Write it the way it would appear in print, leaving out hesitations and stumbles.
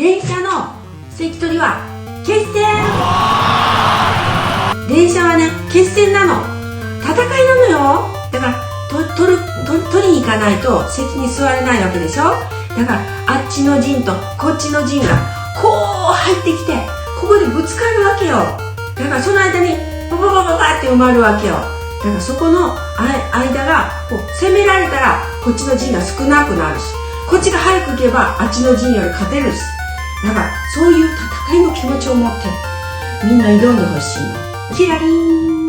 電車の関取は決戦。電車はね、決戦なの。戦いなのよ。だから取りに行かないと席に座れないわけでしょ。だからあっちの陣とこっちの陣がこう入ってきて、ここでぶつかるわけよ。だからその間にバババババって埋まるわけよ。だからそこの間がこう攻められたらこっちの陣が少なくなるし、こっちが早く行けばあっちの陣より勝てるし、だからそういう戦いの気持ちを持ってみんな挑んでほしいの。キラリーン。